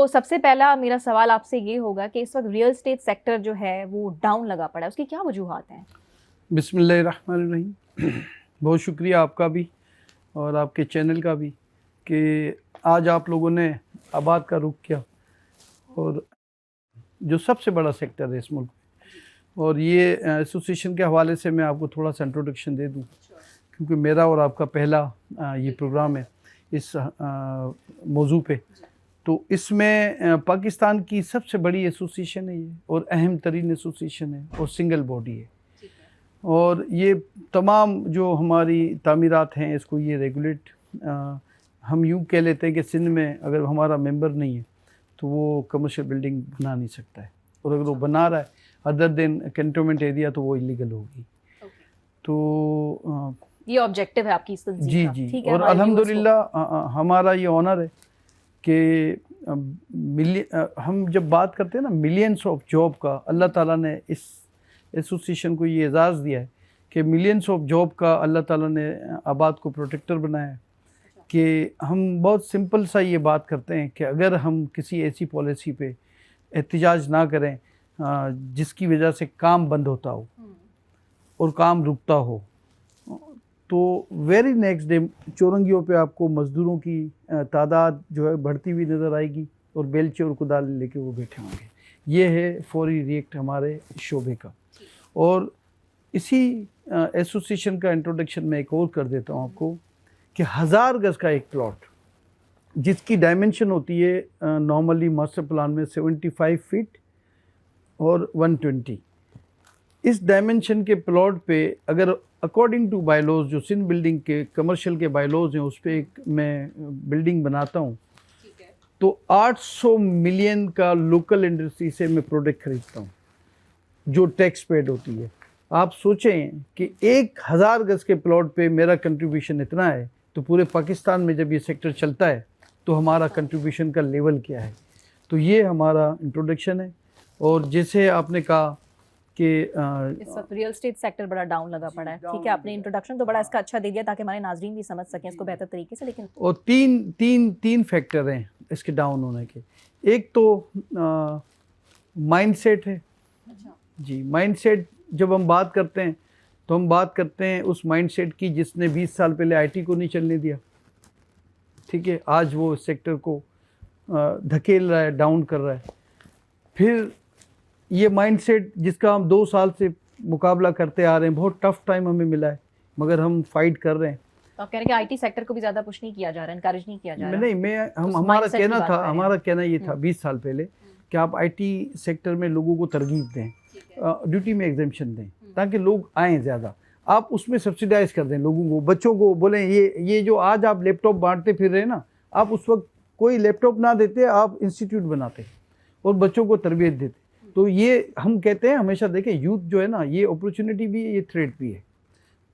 तो सबसे पहला मेरा सवाल आपसे ये होगा कि इस वक्त रियल एस्टेट सेक्टर जो है वो डाउन लगा पड़ा है, उसकी क्या वजूहात हैं? बिस्मिल्लाहिर्रहमानिर्रहीम। बहुत शुक्रिया आपका भी और आपके चैनल का भी कि आज आप लोगों ने आबाद का रुख किया, और जो सबसे बड़ा सेक्टर है इस मुल्क में। और ये एसोसिएशन के हवाले से मैं आपको थोड़ा सा इंट्रोडक्शन दे दूँ, क्योंकि मेरा और आपका पहला ये प्रोग्राम है इस मौजू पे। तो इसमें पाकिस्तान की सबसे बड़ी एसोसिएशन है ये, और अहम तरीन एसोसिएशन है, और सिंगल बॉडी है। और ये तमाम जो हमारी तामीरात हैं इसको ये रेगुलेट, हम यूँ कह लेते हैं कि सिंध में अगर हमारा मेंबर नहीं है तो वो कमर्शियल बिल्डिंग बना नहीं सकता है, और अगर वो बना रहा है अदर देन कैंटोनमेंट एरिया तो वो इलीगल होगी। तो ये ऑब्जेक्टिव है आपकी इस तंजीम का। जी। और अल्हम्दुलिल्लाह हमारा ये ऑनर है कि हम जब बात करते हैं ना मिलियंस ऑफ जॉब का, अल्लाह ताला ने इस एसोसिएशन को ये एजाज़ दिया है कि मिलियंस ऑफ जॉब का अल्लाह ताला ने आबाद को प्रोटेक्टर बनाया है। कि हम बहुत सिंपल सा ये बात करते हैं कि अगर हम किसी ऐसी पॉलिसी पे एहतजाज ना करें जिसकी वजह से काम बंद होता हो और काम रुकता हो, तो वेरी नेक्स्ट डे चौरंगियों पे आपको मज़दूरों की तादाद जो है बढ़ती हुई नज़र आएगी, और बेलचे और कुदाल लेके वो बैठे होंगे। ये है फौरी रिएक्ट हमारे शोबे का। और इसी एसोसिएशन का इंट्रोडक्शन मैं एक और कर देता हूँ आपको कि 1000 गज़ का एक प्लॉट जिसकी डायमेंशन होती है नॉर्मली मास्टर प्लान में 75 फीट और 120, इस डायमेंशन के प्लॉट पे अगर अकॉर्डिंग टू बायलॉज जो सिंध बिल्डिंग के कमर्शियल के बायलॉज हैं उस पर एक मैं बिल्डिंग बनाता हूँ, तो 800 मिलियन का लोकल इंडस्ट्री से मैं प्रोडक्ट खरीदता हूँ जो टैक्स पेड होती है। आप सोचें कि 1000 गज़ के प्लॉट पे मेरा कंट्रीब्यूशन इतना है, तो पूरे पाकिस्तान में जब ये सेक्टर चलता है तो हमारा कंट्रीब्यूशन का लेवल क्या है। तो ये हमारा इंट्रोडक्शन है। और जैसे आपने कहा कि इस वक्त रियल एस्टेट सेक्टर बड़ा डाउन लगा पड़ा है, ठीक है, आपने इंट्रोडक्शन तो बड़ा इसका अच्छा दे दिया ताकि हमारे नाजरीन भी समझ सकें इसको बेहतर तरीके से। लेकिन और तीन फैक्टर हैं इसके डाउन होने के। एक तो माइंडसेट है। जी, माइंडसेट जब हम बात करते हैं तो हम बात करते हैं उस माइंडसेट की जिसने 20 साल पहले आईटी को नहीं चलने दिया, ठीक है, आज वो सेक्टर को धकेल रहा है, डाउन कर रहा है। फिर ये माइंडसेट जिसका हम 2 साल से मुकाबला करते आ रहे हैं, बहुत टफ टाइम हमें मिला है मगर हम फाइट कर रहे हैं। तो आप कह रहे हैं कि आईटी सेक्टर को भी ज़्यादा पुश नहीं किया जा रहा है, इनकरेज नहीं किया जा रहा? नहीं, हमारा कहना ये था 20 साल पहले कि आप आईटी सेक्टर में लोगों को तरगीब दें, ड्यूटी में एग्जेम्पशन दें ताकि लोग आएँ ज़्यादा। आप उसमें सब्सिडाइज कर दें लोगों को, बच्चों को बोलें ये जो आज आप लैपटॉप बांटते फिर रहे ना, आप उस वक्त कोई लैपटॉप ना देते, आप इंस्टीट्यूट बनाते और बच्चों को तरबियत देते। तो ये हम कहते हैं हमेशा, देखें यूथ जो है ना, ये अपॉर्चुनिटी भी है, ये थ्रेट भी है।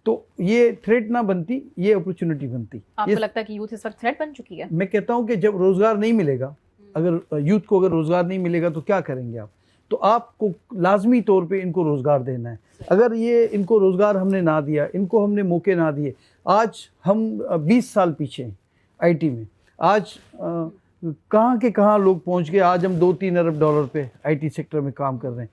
तो ये थ्रेट ना बनती, ये अपॉर्चुनिटी बनती। आपको लगता है कि यूथ इस वक्त थ्रेट बन चुकी है? मैं कहता हूँ कि जब रोज़गार नहीं मिलेगा, अगर यूथ को अगर रोज़गार नहीं मिलेगा तो क्या करेंगे आप? तो आपको लाजमी तौर पे इनको रोज़गार देना है। अगर ये इनको रोज़गार हमने ना दिया, इनको हमने मौके ना दिए, आज हम 20 साल पीछे हैं आईटी में। आज कहाँ के कहाँ लोग पहुँच गए। आज हम 2-3 अरब डॉलर पे आईटी सेक्टर में काम कर रहे हैं।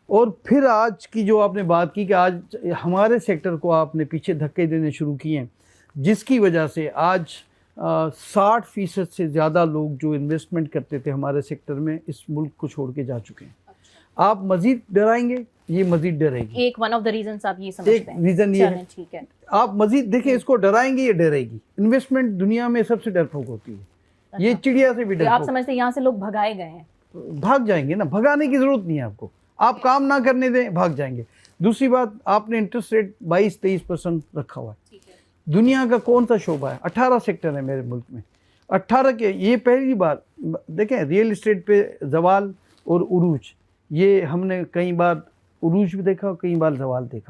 और फिर आज की जो आपने बात की कि आज हमारे सेक्टर को आपने पीछे धक्के देने शुरू किए हैं, जिसकी वजह से आज 60% से ज़्यादा लोग जो इन्वेस्टमेंट करते थे हमारे सेक्टर में इस मुल्क को छोड़ के जा चुके हैं। आप मज़ीद डराएंगे, ये मज़ीद डरेगी। एक वन ऑफ द रीजंस आप ये समझते हैं? एक रीज़न ये है, ठीक है। आप मज़ीद देखें, इसको डराएंगे, ये डरेगी। इन्वेस्टमेंट दुनिया में सबसे डरपोक होती है। ये चिड़िया से भी डरपोक। आप समझते हैं यहाँ से लोग भगाए गए हैं? भाग जाएंगे ना, भगाने की ज़रूरत नहीं है आपको। आप काम ना करने दें, भाग जाएंगे। दूसरी बात, आपने इंटरेस्ट रेट 22-23% रखा हुआ है। दुनिया का कौन सा शोबा है? 18 सेक्टर है मेरे मुल्क में, 18 के। ये पहली बार देखें रियल इस्टेट पे जवाल और उरूज, ये हमने कई बार उरूज भी देखा और कई बार जवाल देखा।